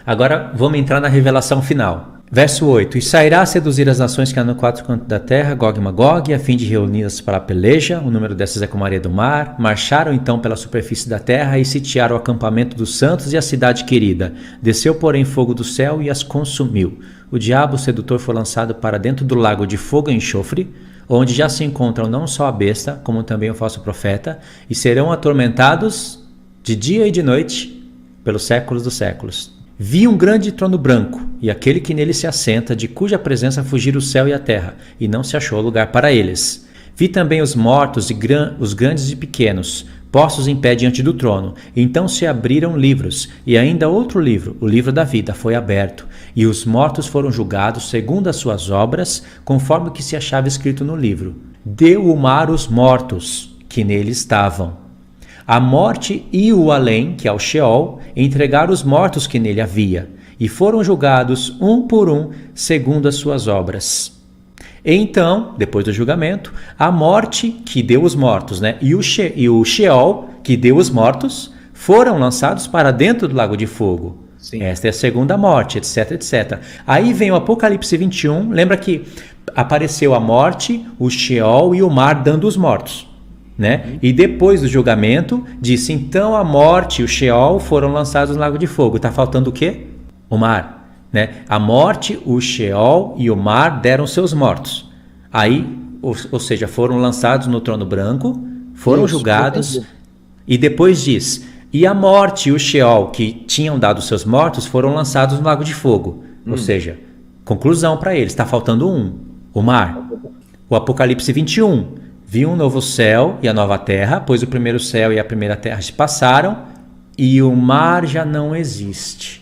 Agora vamos entrar na revelação final. Verso 8. E sairá a seduzir as nações que andam no quatro cantos da terra, Gog e Magog, a fim de reuni-las para a peleja. O número dessas é como a areia do mar. Marcharam então pela superfície da terra e sitiaram o acampamento dos santos e a cidade querida. Desceu, porém, fogo do céu e as consumiu. O diabo, o sedutor, foi lançado para dentro do lago de fogo e enxofre, onde já se encontram não só a besta, como também o falso profeta, e serão atormentados de dia e de noite pelos séculos dos séculos. Vi um grande trono branco, e aquele que nele se assenta, de cuja presença fugiram o céu e a terra, e não se achou lugar para eles. Vi também os mortos, os grandes e pequenos, postos em pé diante do trono. E então se abriram livros, e ainda outro livro, o livro da vida, foi aberto. E os mortos foram julgados segundo as suas obras, conforme o que se achava escrito no livro. Deu o mar os mortos, que nele estavam. A morte e o além, que é o Sheol, entregaram os mortos que nele havia, e foram julgados um por um, segundo as suas obras. Então, depois do julgamento, a morte, que deu os mortos, e o Sheol, que deu os mortos, foram lançados para dentro do lago de fogo. Sim. Esta é a segunda morte, etc, etc. Aí vem o Apocalipse 21, lembra que apareceu a morte, o Sheol e o mar dando os mortos. E depois do julgamento, disse, então a morte e o Sheol foram lançados no lago de fogo. Está faltando o quê? O mar. A morte, o Sheol e o mar deram seus mortos. Aí, ou seja, foram lançados no trono branco, foram julgados, e depois diz, e a morte e o Sheol que tinham dado seus mortos foram lançados no lago de fogo. Ou seja, conclusão para eles, está faltando o mar. O Apocalipse 21. Vi um novo céu e a nova terra, pois o primeiro céu e a primeira terra se passaram e o mar já não existe.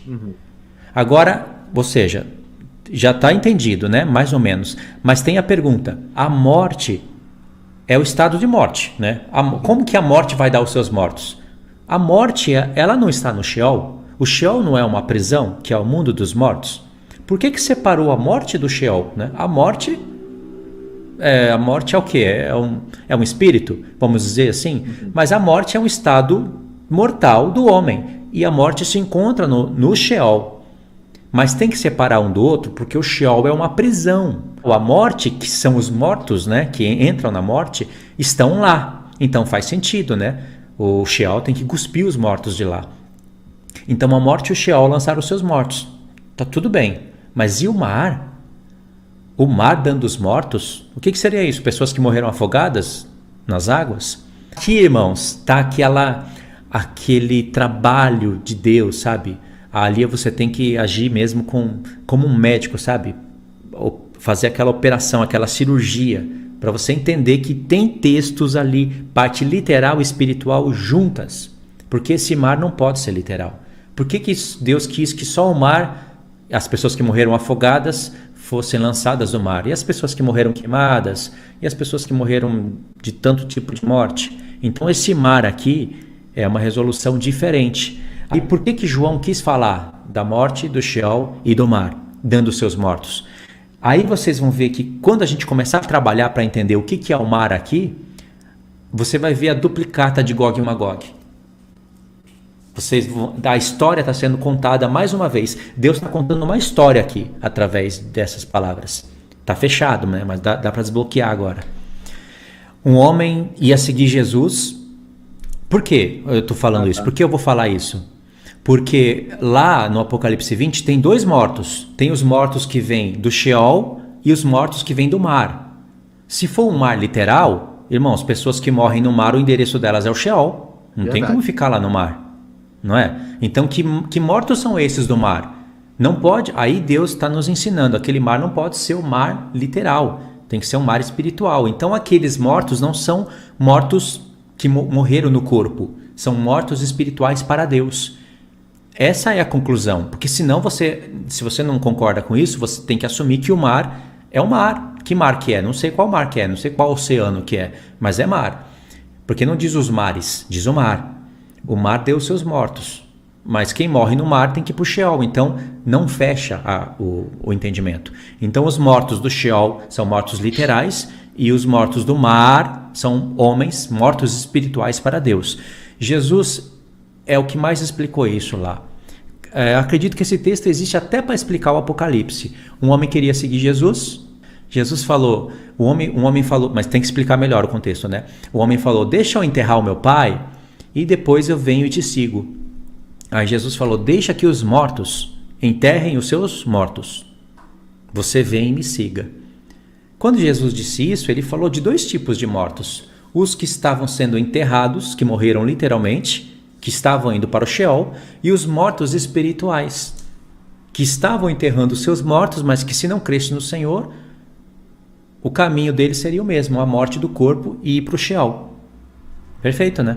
Agora, ou seja, já está entendido, mais ou menos. Mas tem a pergunta, a morte é o estado de morte. Como que a morte vai dar os seus mortos? A morte, ela não está no Sheol. O Sheol não é uma prisão, que é o mundo dos mortos. Por que separou a morte do Sheol? A morte é o quê? É um espírito, vamos dizer assim? Mas a morte é um estado mortal do homem. E a morte se encontra no Sheol. Mas tem que separar um do outro, porque o Sheol é uma prisão. A morte, que são os mortos, que entram na morte, estão lá. Então faz sentido, O Sheol tem que cuspir os mortos de lá. Então a morte e o Sheol lançaram os seus mortos. Tá tudo bem. Mas e o mar? O mar dando os mortos? O que seria isso? Pessoas que morreram afogadas nas águas? Aqui, irmãos, está aquele trabalho de Deus, sabe? Ali você tem que agir mesmo como um médico, sabe? Fazer aquela operação, aquela cirurgia, para você entender que tem textos ali, parte literal e espiritual juntas. Porque esse mar não pode ser literal. Por que Deus quis que só o mar, as pessoas que morreram afogadas, fossem lançadas no mar, e as pessoas que morreram queimadas, e as pessoas que morreram de tanto tipo de morte? Então esse mar aqui é uma resolução diferente. E por que João quis falar da morte, do Sheol e do mar, dando seus mortos? Aí vocês vão ver que quando a gente começar a trabalhar para entender o que é o mar aqui, você vai ver a duplicata de Gog e Magog. A história está sendo contada mais uma vez. Deus está contando uma história aqui, através dessas palavras. Está fechado, mas dá para desbloquear agora. Um homem ia seguir Jesus. Por que eu estou falando isso? Por que eu vou falar isso? Porque lá no Apocalipse 20 tem dois mortos. Tem os mortos que vêm do Sheol e os mortos que vêm do mar. Se for um mar literal, irmãos, pessoas que morrem no mar, o endereço delas é o Sheol. Não tem como ficar lá no mar. Não é? Então que mortos são esses do mar? Não pode, aí Deus está nos ensinando, aquele mar não pode ser o mar literal, tem que ser um mar espiritual. Então aqueles mortos não são mortos que morreram no corpo, são mortos espirituais para Deus. Essa é a conclusão, porque senão se você não concorda com isso, você tem que assumir que o mar é o mar. Que mar que é? Não sei qual mar que é, não sei qual oceano que é, mas é mar. Porque não diz os mares, diz o mar. O mar deu os seus mortos, mas quem morre no mar tem que ir para o Sheol, então não fecha o entendimento. Então os mortos do Sheol são mortos literais e os mortos do mar são homens mortos espirituais para Deus. Jesus é o que mais explicou isso lá. Acredito que esse texto existe até para explicar o Apocalipse. Um homem queria seguir Jesus. Jesus falou, um homem falou, mas tem que explicar melhor o contexto, né? O homem falou, deixa eu enterrar o meu pai e depois eu venho e te sigo. Aí Jesus falou, deixa que os mortos enterrem os seus mortos. Você vem e me siga. Quando Jesus disse isso, ele falou de 2 tipos de mortos. Os que estavam sendo enterrados, que morreram literalmente, que estavam indo para o Sheol, e os mortos espirituais, que estavam enterrando os seus mortos, mas que se não crescem no Senhor, o caminho deles seria o mesmo, a morte do corpo e ir para o Sheol. Perfeito, né?